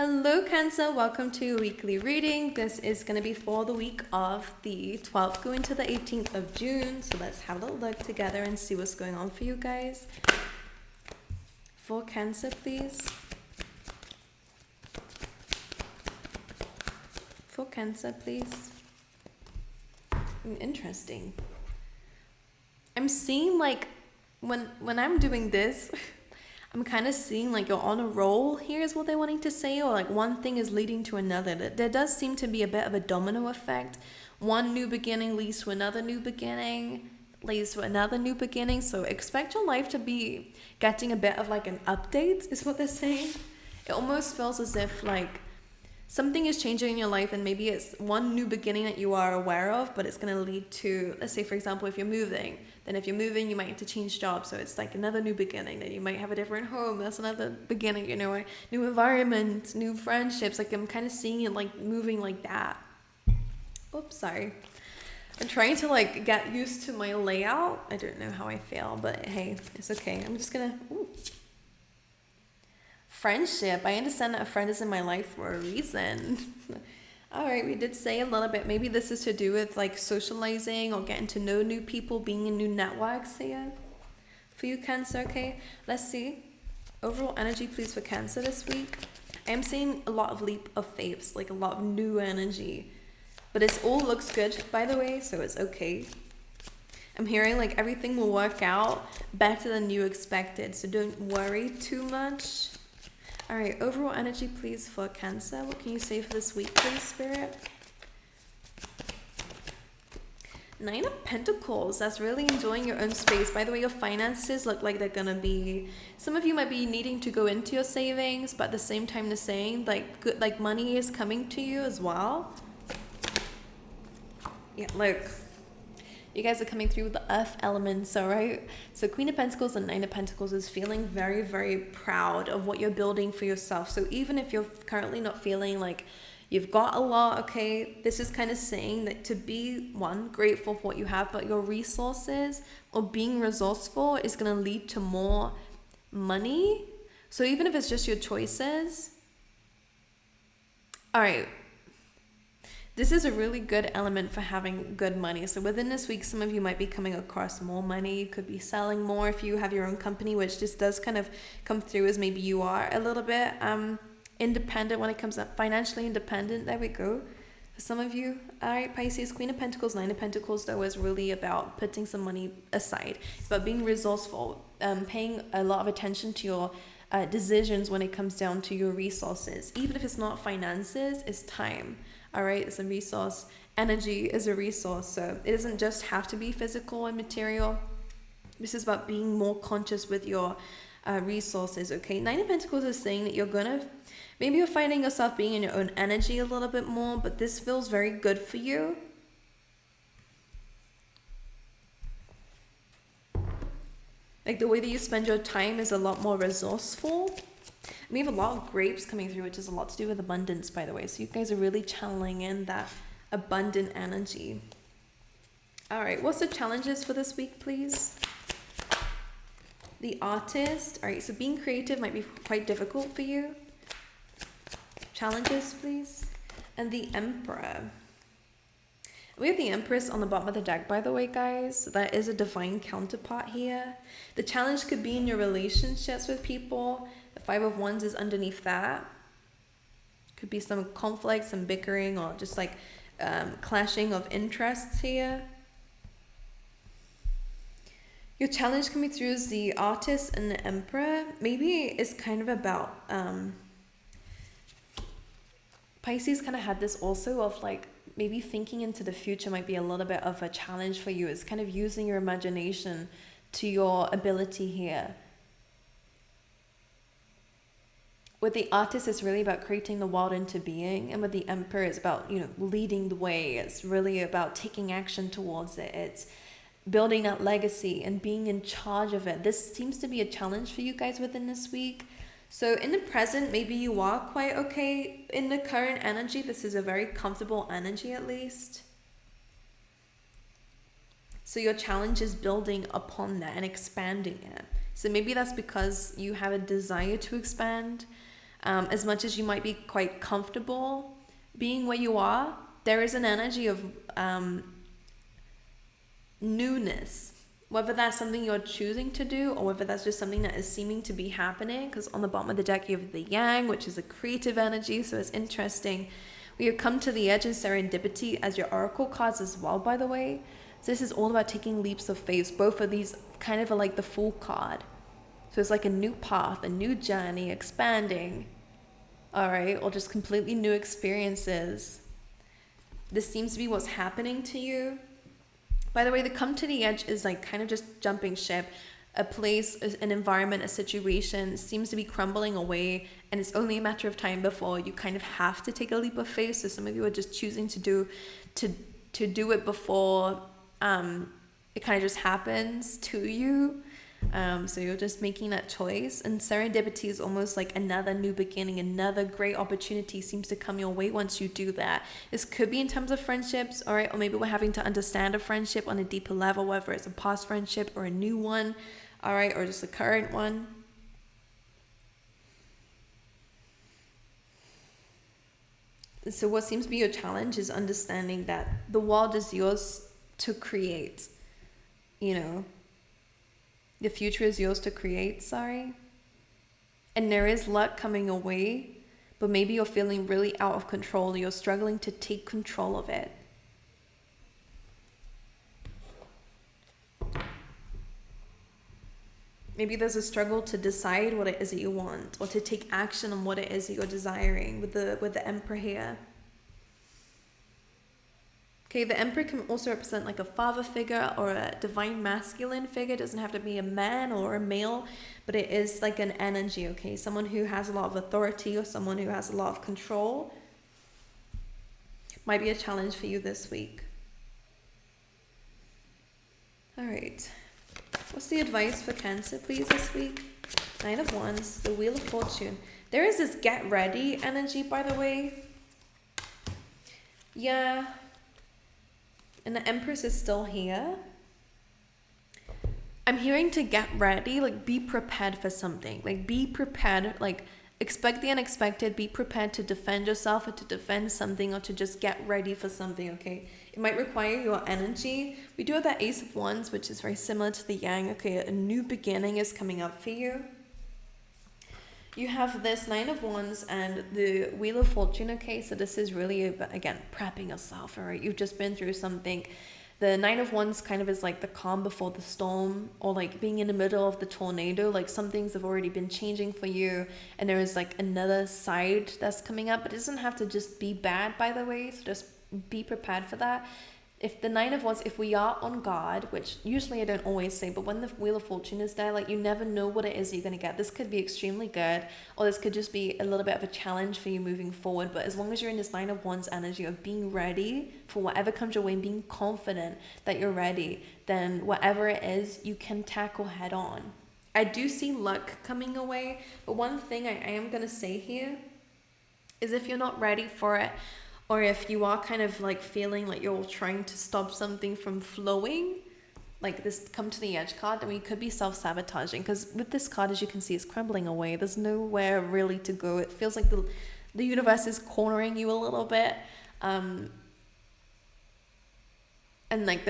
Hello, Cancer. Welcome to your weekly reading. This is going to be for the week of the 12th going to the 18th of June. So let's have a little look together and see what's going on for you guys. For Cancer, please. For Cancer, please. Interesting. I'm seeing like when I'm doing this, I'm kind of seeing like you're on a roll here is what they're wanting to say, or like one thing is leading to another. There does seem to be a bit of a domino effect. One new beginning leads to another new beginning, leads to another new beginning. So expect your life to be getting a bit of like an update is what they're saying. It almost feels as if like something is changing in your life, and maybe it's one new beginning that you are aware of, but it's going to lead to, let's say for example, if you're moving, then if you're moving you might have to change jobs, so it's like another new beginning. Then you might have a different home, that's another beginning, a new environment, new friendships. Like I'm kind of seeing it like moving like that. Oops, sorry. I'm trying to like get used to my layout. I don't know how I feel, but hey, it's okay. I'm just gonna friendship. I understand that a friend is in my life for a reason. All right, we did say a little bit. Maybe this is to do with like socializing or getting to know new people, being in new networks here. For you, Cancer, okay? Let's see. Overall energy, please, for Cancer this week. I am seeing a lot of leap of faiths, like a lot of new energy. But it all looks good, by the way, so it's okay. I'm hearing like everything will work out better than you expected, so don't worry too much. All right, overall energy, please, for Cancer. What can you say for this week, please, Spirit? Nine of Pentacles. That's really enjoying your own space. By the way, your finances look like they're gonna be, some of you might be needing to go into your savings, but at the same time, the same, like good, like money is coming to you as well. Yeah, look. You guys are coming through with the earth elements, all right? So Queen of Pentacles and Nine of Pentacles is feeling very, very proud of what you're building for yourself. So even if you're currently not feeling like you've got a lot, okay, this is kind of saying that to be, one, grateful for what you have, but your resources or being resourceful is going to lead to more money. So even if it's just your choices, all right, this is a really good element for having good money. So within this week, some of you might be coming across more money. You could be selling more if you have your own company, which just does kind of come through as maybe you are a little bit independent when it comes up, financially independent. There we go. For some of you, all right, Pisces, Queen of Pentacles, Nine of Pentacles, though, is really about putting some money aside. It's about being resourceful, paying a lot of attention to your decisions when it comes down to your resources. Even if it's not finances, it's time. All right, it's a resource. Energy is a resource, so it doesn't just have to be physical and material. This is about being more conscious with your resources, okay? Nine of Pentacles is saying that maybe you're finding yourself being in your own energy a little bit more, but this feels very good for you. Like the way that you spend your time is a lot more resourceful. We have a lot of grapes coming through, which has a lot to do with abundance, by the way. So you guys are really channeling in that abundant energy. All right, what's the challenges for this week, please? The Artist. All right, so being creative might be quite difficult for you. Challenges, please. And the Emperor. We have the Empress on the bottom of the deck, by the way, guys. That is a divine counterpart here. The challenge could be in your relationships with people. The Five of Wands is underneath that. Could be some conflict, some bickering, or just like clashing of interests here. Your challenge coming through is the Artist and the Emperor. Maybe it's kind of about Pisces kind of had this also of like maybe thinking into the future might be a little bit of a challenge for you. It's kind of using your imagination to your ability here. With the Artist, it's really about creating the world into being. And with the Emperor, it's about, leading the way. It's really about taking action towards it. It's building that legacy and being in charge of it. This seems to be a challenge for you guys within this week. So in the present, maybe you are quite okay in the current energy. This is a very comfortable energy, at least. So your challenge is building upon that and expanding it. So maybe that's because you have a desire to expand. As much as you might be quite comfortable being where you are, there is an energy of newness, whether that's something you're choosing to do or whether that's just something that is seeming to be happening. Because on the bottom of the deck you have the yang, which is a creative energy, so it's interesting. We have come to the edge in serendipity as your oracle cards as well, by the way. So this is all about taking leaps of faith. Both of these kind of are like the Fool card, so it's like a new path, a new journey, expanding, all right, or just completely new experiences. This seems to be what's happening to you. By the way, the come to the edge is like kind of just jumping ship. A place, an environment, a situation seems to be crumbling away, and it's only a matter of time before you kind of have to take a leap of faith. So some of you are just choosing to do it before it kind of just happens to you. So you're just making that choice, and serendipity is almost like another new beginning, another great opportunity seems to come your way once you do that. This could be in terms of friendships, all right, or maybe we're having to understand a friendship on a deeper level, whether it's a past friendship or a new one, all right, or just a current one. So what seems to be your challenge is understanding that the world is yours to create, you know, the future is yours to create, and there is luck coming your way, but maybe you're feeling really out of control. You're struggling to take control of it. Maybe there's a struggle to decide what it is that you want, or to take action on what it is that you're desiring with the Emperor here. Okay, the Emperor can also represent like a father figure or a divine masculine figure. It doesn't have to be a man or a male, but it is like an energy, okay? Someone who has a lot of authority or someone who has a lot of control. Might be a challenge for you this week. All right. What's the advice for Cancer, please, this week? 9 of Wands, the Wheel of Fortune. There is this get ready energy, by the way. Yeah. And the Empress is still here. I'm hearing to get ready, like be prepared for something. Like be prepared, like expect the unexpected, be prepared to defend yourself or to defend something or to just get ready for something, okay? It might require your energy. We do have that Ace of Wands, which is very similar to the Yang, okay? A new beginning is coming up for you. You have this 9 of Wands and the Wheel of Fortune, okay? So this is really, again, prepping yourself, all right? You've just been through something. The 9 of Wands kind of is like the calm before the storm, or like being in the middle of the tornado. Like some things have already been changing for you, and there is like another side that's coming up. But it doesn't have to just be bad, by the way, so just be prepared for that. If the 9 of Wands, if we are on guard, which usually I don't always say, but when the Wheel of Fortune is there, like you never know what it is you're going to get. This could be extremely good, or this could just be a little bit of a challenge for you moving forward. But as long as you're in this 9 of Wands energy of being ready for whatever comes your way and being confident that you're ready, then whatever it is, you can tackle head on. I do see luck coming away, but one thing I am going to say here is if you're not ready for it, or if you are kind of like feeling like you're trying to stop something from flowing, like this come to the edge card, then we could be self-sabotaging, because with this card, as you can see, it's crumbling away. There's nowhere really to go. It feels like the universe is cornering you a little bit. And like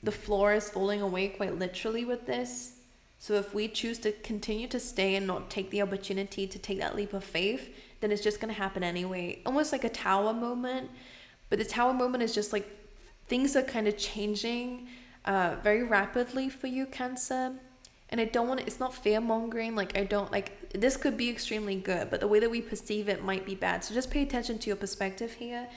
the floor is falling away quite literally with this. So if we choose to continue to stay and not take the opportunity to take that leap of faith, then it's just going to happen anyway. Almost like a tower moment. But the tower moment is just like things are kind of changing very rapidly for you, Cancer. And I don't want to, it's not fear mongering. Like I don't like, this could be extremely good, but the way that we perceive it might be bad. So just pay attention to your perspective here.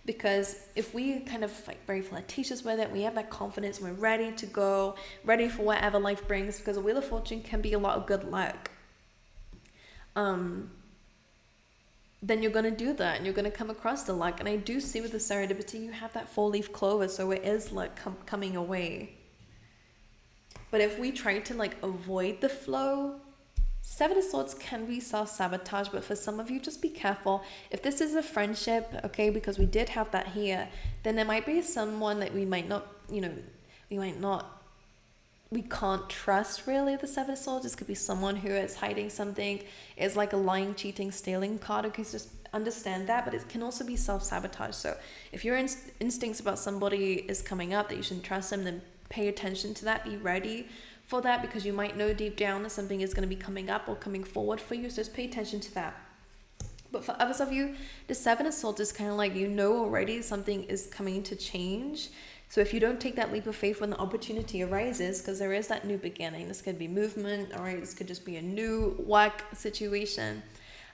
Because if we kind of like very flirtatious with it, we have that confidence, we're ready to go, ready for whatever life brings, because a Wheel of Fortune can be a lot of good luck. Then you're going to do that and you're going to come across the luck. And I do see with the serendipity, you have that 4-leaf clover, so it is luck coming away. But if we try to like avoid the flow, 7 of Swords can be self-sabotage, but for some of you, just be careful. If this is a friendship, okay, because we did have that here, then there might be someone that we might not, we might not we can't trust really the Seven of Swords. This could be someone who is hiding something, is like a lying, cheating, stealing card. Okay, so just understand that, but it can also be self-sabotage. So if your instincts about somebody is coming up that you shouldn't trust them, then pay attention to that. Be ready for that, because you might know deep down that something is going to be coming up or coming forward for you. So just pay attention to that. But for others of you, the Seven of Swords is kind of like, you know already something is coming to change. So if you don't take that leap of faith when the opportunity arises, because there is that new beginning, this could be movement, all right, this could just be a new work situation,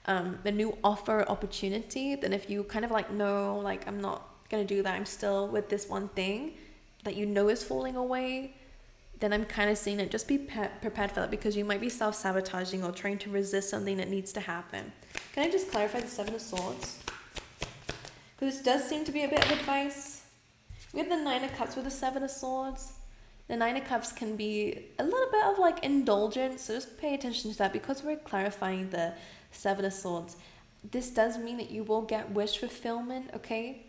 a new offer opportunity, then if you kind of like, no, like I'm not going to do that, I'm still with this one thing that you know is falling away, then I'm kind of seeing it. Just be prepared for that, because you might be self-sabotaging or trying to resist something that needs to happen. Can I just clarify the Seven of Swords? Because this does seem to be a bit of advice. We have the Nine of Cups with the Seven of Swords. The Nine of Cups can be a little bit of like indulgence, so just pay attention to that, because we're clarifying the Seven of Swords. This does mean that you will get wish fulfillment, okay?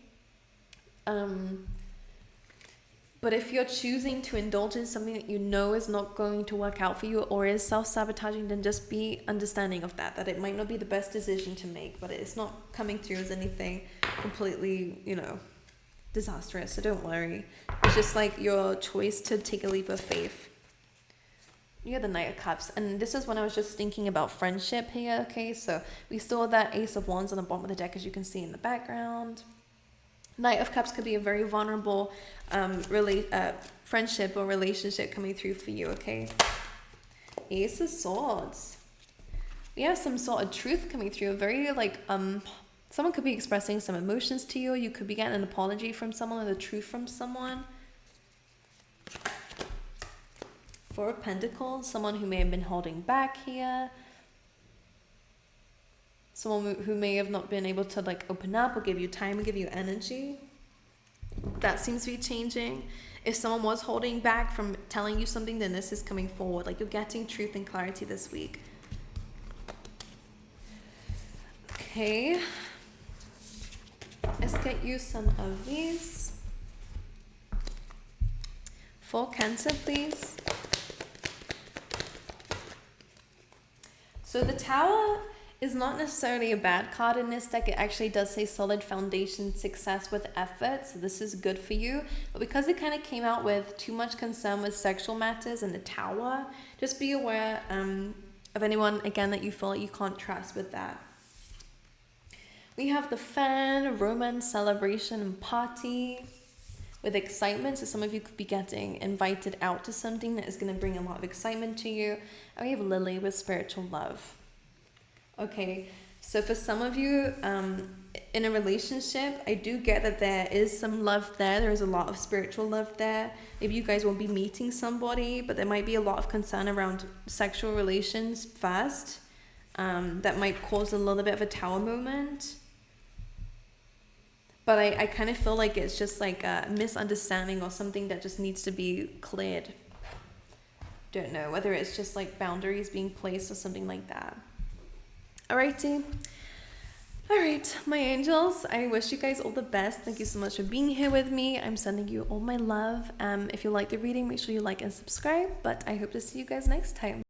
But if you're choosing to indulge in something that you know is not going to work out for you or is self-sabotaging, then just be understanding of that it might not be the best decision to make, but it's not coming through as anything completely, disastrous. So don't worry. It's just like your choice to take a leap of faith. You have the Knight of Cups, and this is when I was just thinking about friendship here, okay? So we saw that Ace of Wands on the bottom of the deck, as you can see in the background. Knight of Cups could be a very vulnerable friendship or relationship coming through for you, okay? Ace of Swords. We have some sort of truth coming through, very someone could be expressing some emotions to you. You could be getting an apology from someone or the truth from someone. Four of Pentacles, someone who may have been holding back here. Someone who may have not been able to open up or give you time or give you energy. That seems to be changing. If someone was holding back from telling you something, then this is coming forward. Like, you're getting truth and clarity this week. Okay. Let's get you some of these. For Cancer, please. So the Tower is not necessarily a bad card in this deck. It actually does say solid foundation, success with effort. So this is good for you. But because it kind of came out with too much concern with sexual matters and the Tower, just be aware of anyone, again, that you feel like you can't trust with that. We have the Fan, romance, celebration, and party with excitement. So some of you could be getting invited out to something that is going to bring a lot of excitement to you. And we have Lily with spiritual love. Okay, so for some of you in a relationship, I do get that there is some love there. There is a lot of spiritual love there. Maybe you guys will be meeting somebody, but there might be a lot of concern around sexual relations first. That might cause a little bit of a Tower moment. But I kind of feel like it's just like a misunderstanding or something that just needs to be cleared. Don't know whether it's just like boundaries being placed or something like that. Alrighty. Alright, my angels, I wish you guys all the best. Thank you so much for being here with me. I'm sending you all my love. If you like the reading, make sure you like and subscribe. But I hope to see you guys next time.